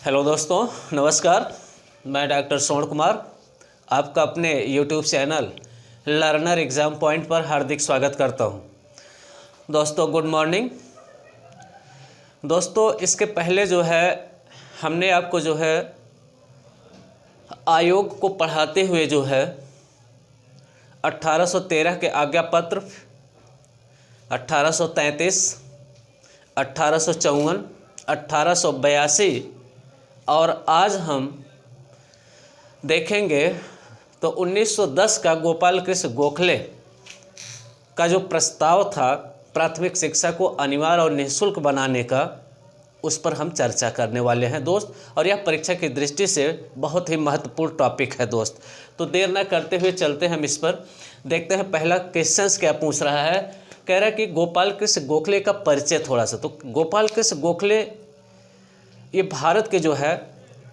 Hello दोस्तों, नमस्कार। मैं डॉक्टर श्रवण कुमार आपका अपने YouTube channel learner exam point पर हार्दिक स्वागत करता हूं। दोस्तों गुड मॉर्निंग। दोस्तों इसके पहले जो है हमने आपको जो है आयोग को पढ़ाते हुए जो है 1813 के आज्ञा पत्र, 1833, 1854, 1882 और आज हम देखेंगे तो 1910 का गोपाल कृष्ण गोखले का जो प्रस्ताव था प्राथमिक शिक्षा को अनिवार्य और निःशुल्क बनाने का, उस पर हम चर्चा करने वाले हैं दोस्त। और यह परीक्षा की दृष्टि से बहुत ही महत्वपूर्ण टॉपिक है दोस्त। तो देर न करते हुए चलते हैं हम इस पर, देखते हैं पहला क्वेश्चंस क्या पूछ रहा है। कह रहा है कि गोपाल कृष्ण गोखले का परिचय थोड़ा सा। तो गोपाल कृष्ण गोखले ये भारत के जो है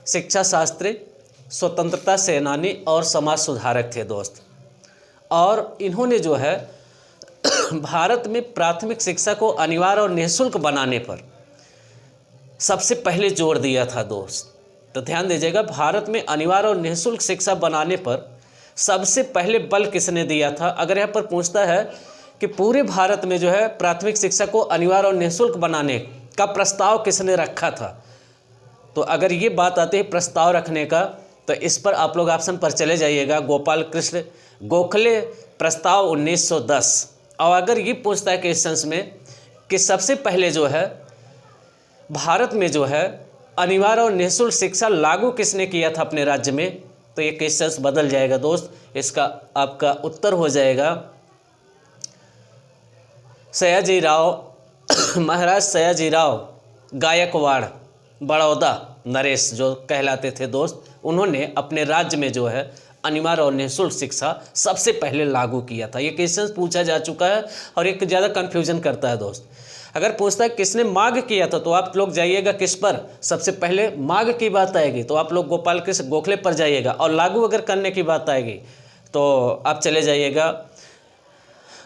शिक्षा शास्त्री, स्वतंत्रता सेनानी और समाज सुधारक थे दोस्त। और इन्होंने जो है भारत में प्राथमिक शिक्षा को अनिवार्य और निःशुल्क बनाने पर सबसे पहले जोर दिया था दोस्त। तो ध्यान दीजिएगा, भारत में अनिवार्य और निःशुल्क शिक्षा बनाने पर सबसे पहले बल किसने दिया था। अगर यहाँ पर पूछता है कि पूरे भारत में जो है प्राथमिक शिक्षा को अनिवार्य और निःशुल्क बनाने का प्रस्ताव किसने रखा था, तो अगर ये बात आती है प्रस्ताव रखने का, तो इस पर आप लोग ऑप्शन पर चले जाइएगा, गोपाल कृष्ण गोखले प्रस्ताव 1910। और अगर ये पूछता है क्वेश्चंस में कि सबसे पहले जो है भारत में जो है अनिवार्य और निःशुल्क शिक्षा लागू किसने किया था अपने राज्य में, तो ये क्वेश्चंस बदल जाएगा दोस्त। इसका आपका उत्तर हो जाएगा सयाजीराव महाराज सयाजीराव गायकवाड़ बड़ौदा नरेश जो कहलाते थे दोस्त। उन्होंने अपने राज्य में जो है अनिवार्य और निःशुल्क शिक्षा सबसे पहले लागू किया था। ये क्वेश्चन पूछा जा चुका है और एक ज़्यादा कन्फ्यूजन करता है दोस्त। अगर पूछता है किसने मांग किया था, तो आप लोग जाइएगा किस पर, सबसे पहले मांग की बात आएगी तो आप लोग गोपाल कृष्ण गोखले पर जाइएगा। और लागू अगर करने की बात आएगी तो आप चले जाइएगा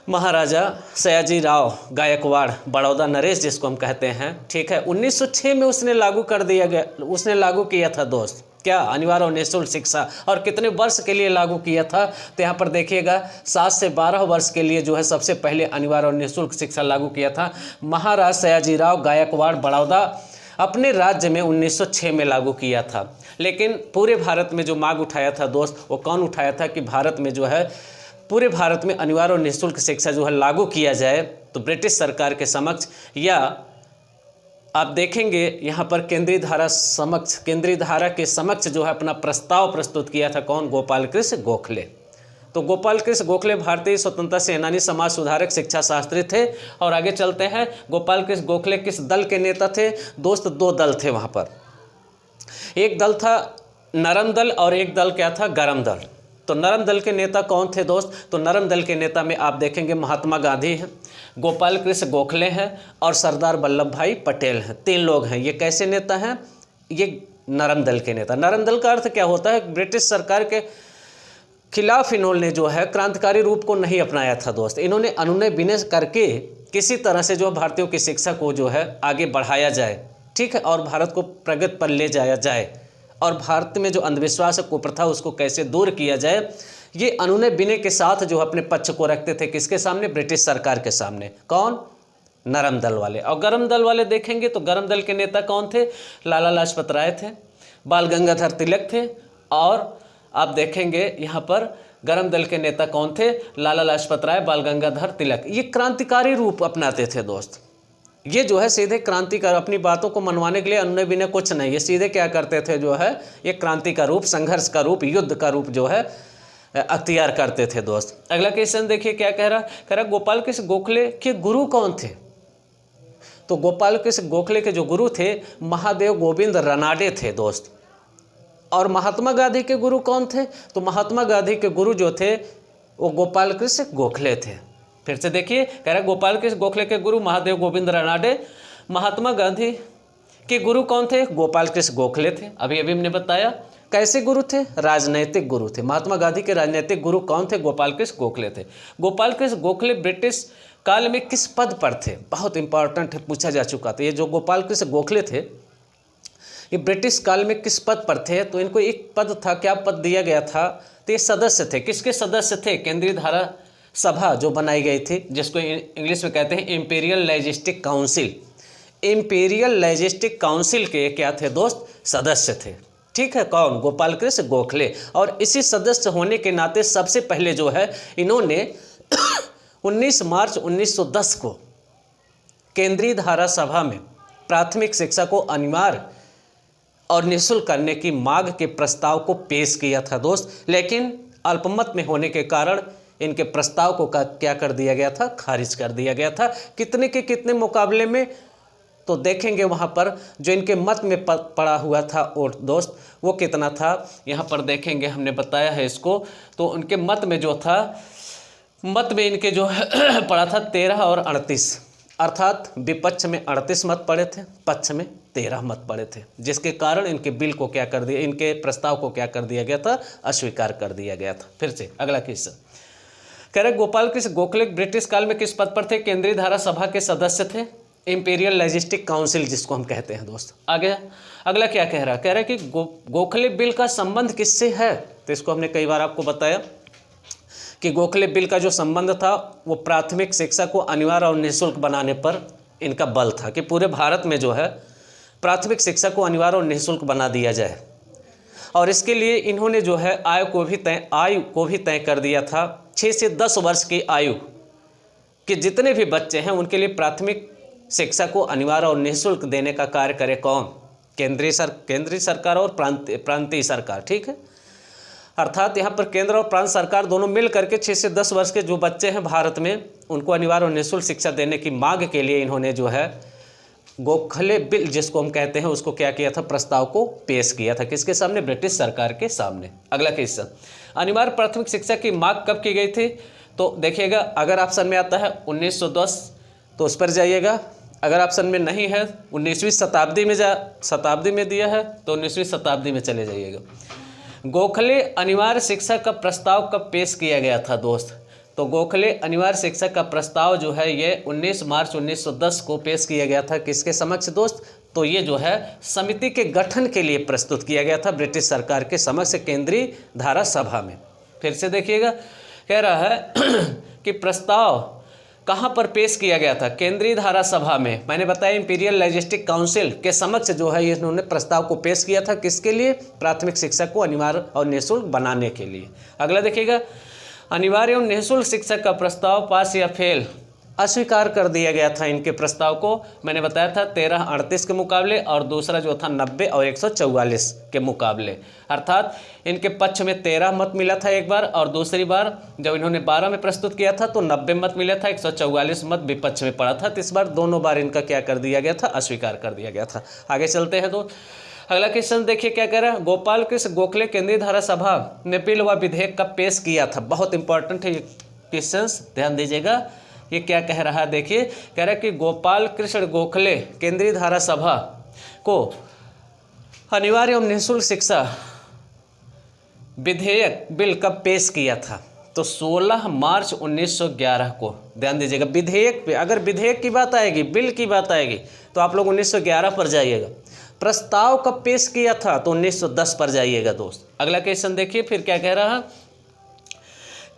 महाराजा सयाजीराव गायकवाड़ बड़ौदा नरेश जिसको हम कहते हैं। ठीक है, 1906 में उसने लागू कर दिया गया, उसने लागू किया था दोस्त क्या, अनिवार्य और निःशुल्क शिक्षा। और कितने वर्ष के लिए लागू किया था, तो यहाँ पर देखिएगा 7 से 12 वर्ष के लिए जो है सबसे पहले अनिवार्य और निःशुल्क शिक्षा लागू किया था महाराज सयाजीराव गायकवाड़ बड़ौदा अपने राज्य में 1906 में लागू किया था। लेकिन पूरे भारत में जो मांग उठाया था दोस्त, वो कौन उठाया था कि भारत में जो है पूरे भारत में अनिवार्य और निःशुल्क शिक्षा जो है लागू किया जाए। तो ब्रिटिश सरकार के समक्ष, या आप देखेंगे यहाँ पर केंद्रीय धारा के समक्ष जो है अपना प्रस्ताव प्रस्तुत किया था कौन, गोपाल कृष्ण गोखले। तो गोपाल कृष्ण गोखले भारतीय स्वतंत्रता सेनानी, समाज सुधारक, शिक्षा शास्त्री थे। और आगे चलते हैं, गोपाल कृष्ण गोखले किस दल के नेता थे दोस्त, 2 दल थे वहाँ पर। एक दल था नरम दल और एक दल क्या था, गरम दल। तो नरम दल के नेता कौन थे दोस्त, तो नरम दल के नेता में आप देखेंगे महात्मा गांधी हैं, गोपाल कृष्ण गोखले हैं और सरदार वल्लभ भाई पटेल हैं। 3 लोग हैं। ये कैसे नेता हैं, ये नरम दल के नेता। नरम दल का अर्थ क्या होता है, ब्रिटिश सरकार के खिलाफ इन्होंने जो है क्रांतिकारी रूप को नहीं अपनाया था दोस्त। इन्होंने अनुनय विनय करके किसी तरह से जो भारतीयों की शिक्षा को जो है आगे बढ़ाया जाए, ठीक है, और भारत को प्रगति पर ले जाया जाए, और भारत में जो अंधविश्वास है, कुप्रथा, उसको कैसे दूर किया जाए, ये अनुनय विनय के साथ जो अपने पक्ष को रखते थे किसके सामने, ब्रिटिश सरकार के सामने। कौन, नरम दल वाले। और गरम दल वाले देखेंगे तो गरम दल के नेता कौन थे, लाला लाजपत राय थे, बाल गंगाधर तिलक थे। और आप देखेंगे यहाँ पर गरम दल के नेता कौन थे, लाला लाजपत राय, बाल गंगाधर तिलक। ये क्रांतिकारी रूप अपनाते थे दोस्त। ये जो है सीधे क्रांति का, अपनी बातों को मनवाने के लिए अनुनय विनय कुछ नहीं, ये सीधे क्या करते थे जो है, ये क्रांति का रूप, संघर्ष का रूप, युद्ध का रूप जो है अख्तियार करते थे दोस्त। अगला क्वेश्चन देखिए क्या कह रहा गोपाल कृष्ण गोखले के गुरु कौन थे। तो गोपाल कृष्ण गोखले के जो गुरु थे महादेव गोविंद रनाडे थे दोस्त। और महात्मा गांधी के गुरु कौन थे, तो महात्मा गांधी के गुरु जो थे वो गोपाल कृष्ण गोखले थे। फिर से देखिए, कह रहा गोपाल कृष्ण गोखले के गुरु महादेव गोविंद रनाडे, महात्मा गांधी के गुरु कौन थे, गोपाल कृष्ण गोखले थे। अभी हमने बताया कैसे गुरु थे, राजनैतिक गुरु थे। महात्मा गांधी के राजनैतिक गुरु कौन थे, गोपाल कृष्ण गोखले थे। गोपाल कृष्ण गोखले ब्रिटिश काल में किस पद पर थे, बहुत इंपॉर्टेंट है, पूछा जा चुका था। ये जो गोपाल कृष्ण गोखले थे ये ब्रिटिश काल में किस पद पर थे? तो इनको एक पद था, क्या पद दिया गया था? तो ये सदस्य थे। किसके सदस्य थे? केंद्रीय धारा सभा जो बनाई गई थी, जिसको इंग्लिश में कहते हैं इंपीरियल लेजिस्टिक काउंसिल। इंपीरियल लेजिस्टिक काउंसिल के क्या थे दोस्त? सदस्य थे। ठीक है, कौन? गोपाल कृष्ण गोखले। और इसी सदस्य होने के नाते सबसे पहले जो है इन्होंने 19 मार्च 1910 को केंद्रीय धारा सभा में प्राथमिक शिक्षा को अनिवार्य और निःशुल्क करने की मांग के प्रस्ताव को पेश किया था दोस्त, लेकिन अल्पमत में होने के कारण इनके प्रस्ताव को क्या कर दिया गया था? खारिज कर दिया गया था। कितने के कितने मुकाबले में? तो देखेंगे वहाँ पर जो इनके मत में पड़ा हुआ था और दोस्त वो कितना था, यहाँ पर देखेंगे, हमने बताया है इसको। तो उनके मत में जो था, मत में इनके जो पड़ा था 13 और 38, अर्थात विपक्ष में 38 मत पड़े थे, पक्ष में 13 मत पड़े थे, जिसके कारण इनके बिल को क्या कर दिया, इनके प्रस्ताव को क्या कर दिया गया था? अस्वीकार कर दिया गया था। फिर से अगला क्वेश्चन कह रहे गोपाल कृष्ण गोखले ब्रिटिश काल में किस पद पर थे? केंद्रीय धारा सभा के सदस्य थे, इंपीरियल लेजिस्टिक काउंसिल जिसको हम कहते हैं दोस्त। आगे अगला क्या कह रहा है? कह रहा है कि गोखले बिल का संबंध किससे है? तो इसको हमने कई बार आपको बताया कि गोखले बिल का जो संबंध था वो प्राथमिक शिक्षा को अनिवार्य और निःशुल्क बनाने पर इनका बल था कि पूरे भारत में जो है प्राथमिक शिक्षा को अनिवार्य और निःशुल्क बना दिया जाए। और इसके लिए इन्होंने जो है आयु को भी तय कर दिया था। 6 से 10 वर्ष की आयु के जितने भी बच्चे हैं उनके लिए प्राथमिक शिक्षा को अनिवार्य और निःशुल्क देने का कार्य करे कौन? केंद्रीय सरकार और प्रांतीय सरकार। ठीक है, अर्थात यहाँ पर केंद्र और प्रांत सरकार दोनों मिल करके 6 से 10 वर्ष के जो बच्चे हैं भारत में उनको अनिवार्य और निःशुल्क शिक्षा देने की मांग के लिए इन्होंने जो है गोखले बिल जिसको हम कहते हैं उसको क्या किया था? प्रस्ताव को पेश किया था। किसके सामने? ब्रिटिश सरकार के सामने। अगला क्वेश्चन, अनिवार्य प्राथमिक शिक्षा की मांग कब की गई थी? तो देखिएगा, अगर ऑप्शन में आता है 1910 तो उस पर जाइएगा, अगर ऑप्शन में नहीं है 19वीं शताब्दी में दिया है तो 19वीं शताब्दी में चले जाइएगा। गोखले अनिवार्य शिक्षा का प्रस्ताव कब पेश किया गया था दोस्त? तो गोखले अनिवार्य शिक्षा का प्रस्ताव जो है ये 19 मार्च 1910 को पेश किया गया था। किसके समक्ष दोस्त? तो ये जो है समिति के गठन के लिए प्रस्तुत किया गया था ब्रिटिश सरकार के समक्ष केंद्रीय धारा सभा में। फिर से देखिएगा, कह रहा है कि प्रस्ताव कहाँ पर पेश किया गया था? केंद्रीय धारा सभा में। मैंने बताया इंपीरियल लेजिस्टिक काउंसिल के समक्ष जो है इन्होंने प्रस्ताव को पेश किया था। किसके लिए? प्राथमिक शिक्षा को अनिवार्य और निःशुल्क बनाने के लिए। अगला देखिएगा, अनिवार्य और निःशुल्क शिक्षा का प्रस्ताव पास या फेल? अस्वीकार कर दिया गया था इनके प्रस्ताव को। मैंने बताया था 1338 के मुकाबले और दूसरा जो था 90 और 144 के मुकाबले, अर्थात इनके पक्ष में 13 मत मिला था एक बार, और दूसरी बार जब इन्होंने 12 में प्रस्तुत किया था तो 90 मत मिला था, 144 मत विपक्ष में पड़ा था। तो इस बार दोनों बार इनका क्या कर दिया गया था? अस्वीकार कर दिया गया था। आगे चलते हैं दोस्त, अगला क्वेश्चन देखिए क्या कह रहा है। गोपाल कृष्ण गोखले केंद्रीय धारा सभा ने बिल व विधेयक कब पेश किया था? बहुत इंपॉर्टेंट है ये क्वेश्चन, ध्यान दीजिएगा। ये क्या कह रहा है? देखिए, कह रहा है कि गोपाल कृष्ण गोखले केंद्रीय धारा सभा को अनिवार्य और निःशुल्क शिक्षा विधेयक बिल कब पेश किया था? तो 16 मार्च 1911 को। ध्यान दीजिएगा, विधेयक पे अगर विधेयक की बात आएगी, बिल की बात आएगी तो आप लोग 1911 पर जाइएगा। प्रस्ताव कब पेश किया था? तो 1910 पर जाइएगा दोस्त। अगला क्वेश्चन देखिए फिर क्या कह रहा है।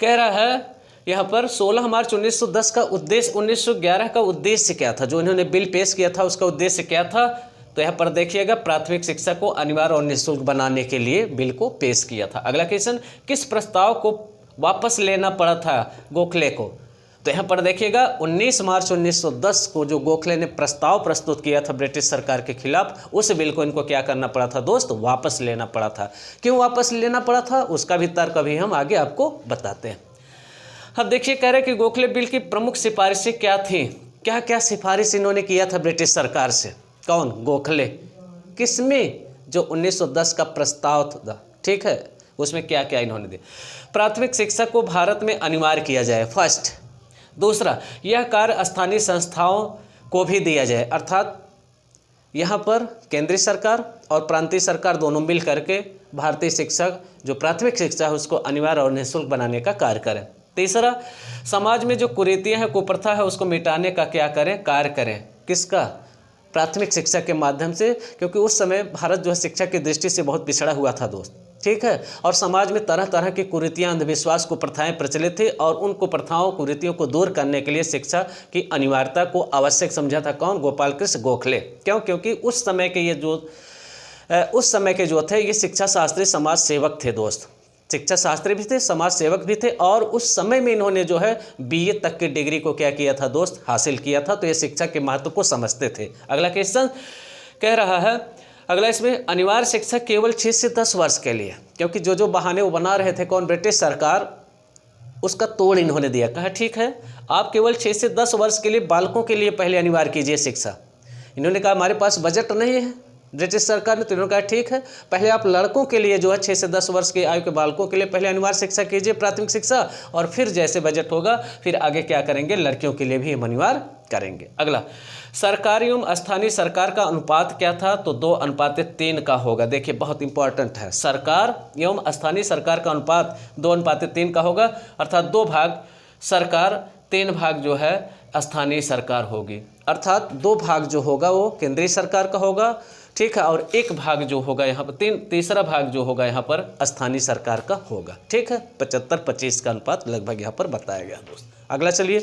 कह रहा है यहाँ पर 16 मार्च 1910 का उद्देश्य, 1911 का उद्देश्य क्या था? जो इन्होंने बिल पेश किया था उसका उद्देश्य क्या था? तो यहाँ पर देखिएगा, प्राथमिक शिक्षा को अनिवार्य और निःशुल्क बनाने के लिए बिल को पेश किया था। अगला क्वेश्चन, किस प्रस्ताव को वापस लेना पड़ा था गोखले को? तो यहाँ पर देखिएगा 19 मार्च 1910 को जो गोखले ने प्रस्ताव प्रस्तुत किया था ब्रिटिश सरकार के खिलाफ, उस बिल को इनको क्या करना पड़ा था दोस्त? वापस लेना पड़ा था। क्यों वापस लेना पड़ा था उसका भी तर्क अभी हम आगे आपको बताते हैं। अब देखिए, कह रहे कि गोखले बिल की प्रमुख सिफारिशें क्या थी? क्या क्या सिफारिश इन्होंने किया था ब्रिटिश सरकार से? कौन? गोखले। किसमें? जो 1910 का प्रस्ताव था, ठीक है, उसमें क्या क्या इन्होंने दिया? प्राथमिक शिक्षा को भारत में अनिवार्य किया जाए, फर्स्ट। दूसरा, यह कार्य स्थानीय संस्थाओं को भी दिया जाए, अर्थात यहाँ पर केंद्रीय सरकार और प्रांतीय सरकार दोनों मिल करके भारतीय शिक्षा जो प्राथमिक शिक्षा है उसको अनिवार्य और निःशुल्क बनाने का कार्य करें। तीसरा, समाज में जो कुरीतियाँ हैं, कुप्रथा है, उसको मिटाने का क्या करें? कार्य करें। किसका? प्राथमिक शिक्षा के माध्यम से, क्योंकि उस समय भारत जो है शिक्षा की दृष्टि से बहुत पिछड़ा हुआ था दोस्त, ठीक है। और समाज में तरह तरह की कुरीतियाँ, अंधविश्वास को प्रथाएं प्रचलित थी और उन कुप्रथाओं कुरीतियों को दूर करने के लिए शिक्षा की अनिवार्यता को आवश्यक समझा था कौन? गोपाल कृष्ण गोखले। क्यों? क्योंकि उस समय के जो थे ये शिक्षा शास्त्री समाज सेवक थे दोस्त, शिक्षा शास्त्री भी थे, समाज सेवक भी थे, और उस समय में इन्होंने जो है बीए तक की डिग्री को क्या किया था दोस्त? हासिल किया था। तो ये शिक्षा के महत्व को समझते थे। अगला क्वेश्चन कह रहा है, अगला इसमें अनिवार्य शिक्षा केवल 6 से 10 वर्ष के लिए, क्योंकि जो बहाने वो बना रहे थे कौन? ब्रिटिश सरकार, उसका तोड़ इन्होंने दिया। कहा ठीक है, आप केवल 6 से 10 वर्ष के लिए बालकों के लिए पहले अनिवार्य कीजिए शिक्षा। इन्होंने कहा हमारे पास बजट नहीं है ब्रिटिश सरकार ने, तो इन्होंने कहा ठीक है, पहले आप लड़कों के लिए जो है 6 से 10 वर्ष की आयु के बालकों के लिए पहले अनिवार्य शिक्षा कीजिए, प्राथमिक शिक्षा, और फिर जैसे बजट होगा फिर आगे क्या करेंगे, लड़कियों के लिए भी हम अनिवार्य करेंगे। अगला, सरकारी एवं स्थानीय सरकार का अनुपात क्या था? तो 2:3 का होगा। देखिए बहुत इंपॉर्टेंट है, सरकार एवं स्थानीय सरकार का अनुपात 2:3 का होगा, अर्थात 2 भाग सरकार, 3 भाग जो है स्थानीय सरकार होगी, अर्थात 2 भाग जो होगा वो केंद्रीय सरकार का होगा, ठीक है, और 1 भाग जो होगा यहाँ पर तीसरा भाग जो होगा यहाँ पर स्थानीय सरकार का होगा, ठीक है। 75-25 का अनुपात लगभग यहाँ पर बताया गया दोस्त। अगला चलिए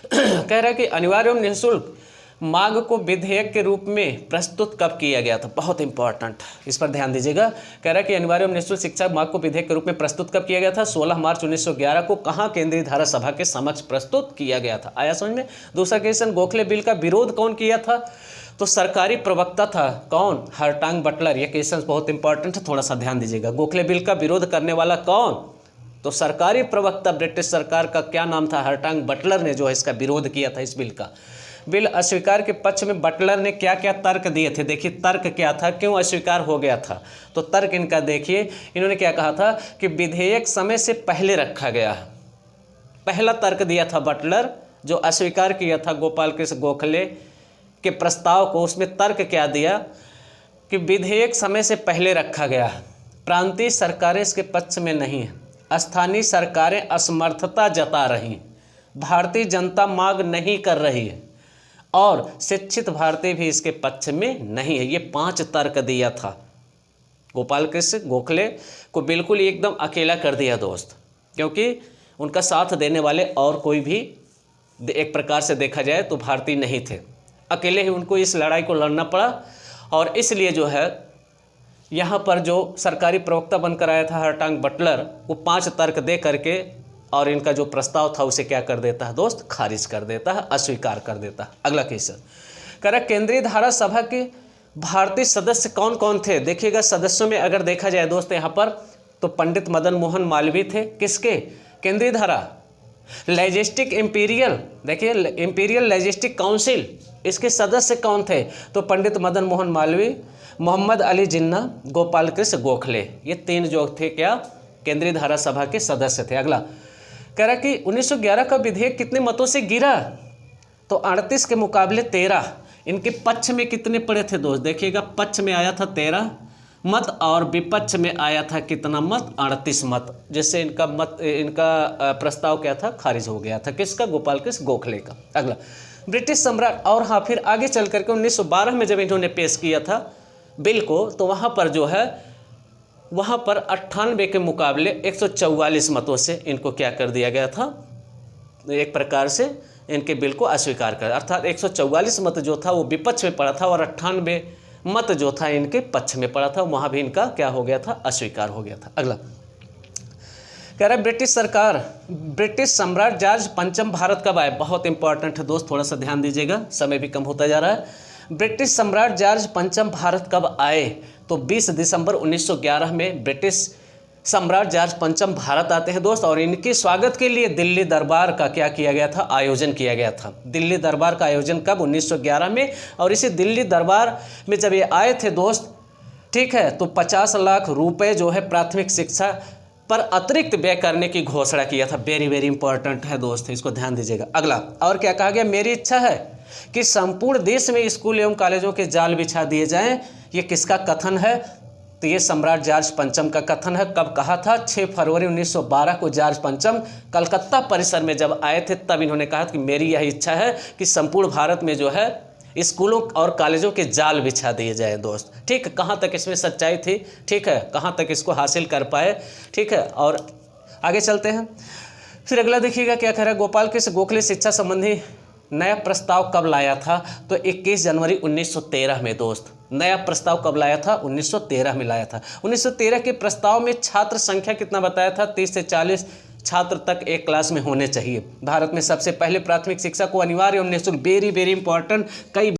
कह रहा है कि अनिवार्य एवं निःशुल्क मांग को विधेयक के रूप में प्रस्तुत कब किया गया था? बहुत इंपॉर्टेंट, इस पर ध्यान दीजिएगा। कह रहा है कि अनिवार्य एवं निःशुल्क शिक्षा मांग को विधेयक के रूप में प्रस्तुत कब किया गया था? 16 मार्च 1911 को। कहाँ? केंद्रीय धारा सभा के समक्ष प्रस्तुत किया गया था। आया समझ में? दूसरा क्वेश्चन, गोखले बिल का विरोध कौन किया था? तो सरकारी प्रवक्ता था कौन? हरटांग बटलर। ये क्वेश्चन बहुत इंपॉर्टेंट है, थोड़ा सा ध्यान दीजिएगा। गोखले बिल का विरोध करने वाला कौन? तो सरकारी प्रवक्ता ब्रिटिश सरकार का क्या नाम था? हरटांग बटलर ने जो है इसका विरोध किया था, इस बिल का। बिल अस्वीकार के पक्ष में बटलर ने क्या क्या तर्क दिए थे? देखिए तर्क क्या था, क्यों अस्वीकार हो गया था? तो तर्क इनका देखिए, इन्होंने क्या कहा था कि विधेयक समय से पहले रखा गया है। पहला तर्क दिया था बटलर, जो अस्वीकार किया था गोपाल कृष्ण गोखले के प्रस्ताव को। उसमें तर्क क्या दिया कि विधेयक समय से पहले रखा गया है, प्रांतीय सरकारें इसके पक्ष में नहीं है, स्थानीय सरकारें असमर्थता जता रही, भारतीय जनता मांग नहीं कर रही है, और शिक्षित भारतीय भी इसके पक्ष में नहीं है। ये 5 तर्क दिया था। गोपाल कृष्ण गोखले को बिल्कुल एकदम अकेला कर दिया दोस्त, क्योंकि उनका साथ देने वाले और कोई भी एक प्रकार से देखा जाए तो भारतीय नहीं थे। अकेले ही उनको इस लड़ाई को लड़ना पड़ा, और इसलिए जो है यहाँ पर जो सरकारी प्रवक्ता बनकर आया था हरटांग बटलर, वो 5 तर्क दे करके और इनका जो प्रस्ताव था उसे क्या कर देता है दोस्त? खारिज कर देता है, अस्वीकार कर देता है। अगला क्वेश्चन कह रहा केंद्रीय धारा सभा के भारतीय सदस्य कौन कौन थे? देखिएगा सदस्यों में अगर देखा जाए दोस्त यहाँ पर, तो पंडित मदन मोहन मालवीय थे। किसके? केंद्रीय धारा लेजिस्टिक इंपीरियल, देखिए इंपीरियल लेजिस्टिक काउंसिल, इसके सदस्य कौन थे? तो पंडित मदन मोहन मालवीय, मोहम्मद अली जिन्ना, गोपाल कृष्ण गोखले, ये 3 जो थे क्या? केंद्रीय धारा सभा के सदस्य थे। अगला कह रहा कि 1911 का विधेयक कितने मतों से गिरा? तो 38 के मुकाबले 13। इनके पक्ष में कितने पड़े थे दोस्त? देखिएगा पक्ष में आया था 13 मत और विपक्ष में आया था कितना मत? 38 मत, जिससे इनका प्रस्ताव क्या था? खारिज हो गया था। किसका? गोपाल कृष्ण गोखले का। अगला ब्रिटिश सम्राट, और हाँ फिर आगे चल करके 1912 में जब इन्होंने पेश किया था बिल को, तो वहाँ पर जो है वहाँ पर 98 के मुकाबले 144 मतों से इनको क्या कर दिया गया था? एक प्रकार से इनके बिल को अस्वीकार कर, अर्थात 144 मत जो था वो विपक्ष में पड़ा था और 98 मत जो था इनके पक्ष में पड़ा था, वहाँ भी इनका क्या हो गया था? अस्वीकार हो गया था। अगला कह रहा है ब्रिटिश सम्राट जॉर्ज पंचम भारत कब आए? बहुत इंपॉर्टेंट है दोस्त, थोड़ा सा ध्यान दीजिएगा, समय भी कम होता जा रहा है। ब्रिटिश सम्राट जॉर्ज पंचम भारत कब आए? तो 20 दिसंबर 1911 में ब्रिटिश सम्राट जॉर्ज पंचम भारत आते हैं दोस्त, और इनके स्वागत के लिए दिल्ली दरबार का क्या किया गया था? आयोजन किया गया था। दिल्ली दरबार का आयोजन कब? 1911 में। और इसी दिल्ली दरबार में जब ये आए थे दोस्त, ठीक है, तो 50 लाख रुपए जो है प्राथमिक शिक्षा पर अतिरिक्त व्यय करने की घोषणा किया था। वेरी वेरी इंपॉर्टेंट है दोस्त, इसको ध्यान दीजिएगा। अगला और क्या कहा गया? मेरी इच्छा है कि संपूर्ण देश में स्कूल एवं कॉलेजों के जाल बिछा दिए जाएं। ये किसका कथन है? तो ये सम्राट जॉर्ज पंचम का कथन है। कब कहा था? 6 फरवरी 1912 को जॉर्ज पंचम कलकत्ता परिसर में जब आए थे, तब इन्होंने कहा कि मेरी यह इच्छा है कि संपूर्ण भारत में जो है स्कूलों और कॉलेजों के जाल बिछा दिए जाए दोस्त। ठीक है, कहाँ तक इसमें सच्चाई थी, ठीक है, कहाँ तक इसको हासिल कर पाए, ठीक है। और आगे चलते हैं। फिर अगला देखिएगा क्या कह रहा है, गोपाल कृष्ण गोखले शिक्षा संबंधी नया प्रस्ताव कब लाया था? तो 21 जनवरी 1913 में दोस्त। नया प्रस्ताव कब लाया था? 1913 में लाया था। 1913 के प्रस्ताव में छात्र संख्या कितना बताया था? 30 से 40 छात्र तक एक क्लास में होने चाहिए। भारत में सबसे पहले प्राथमिक शिक्षा को अनिवार्य और निःशुल्क, वेरी इंपॉर्टेंट, कई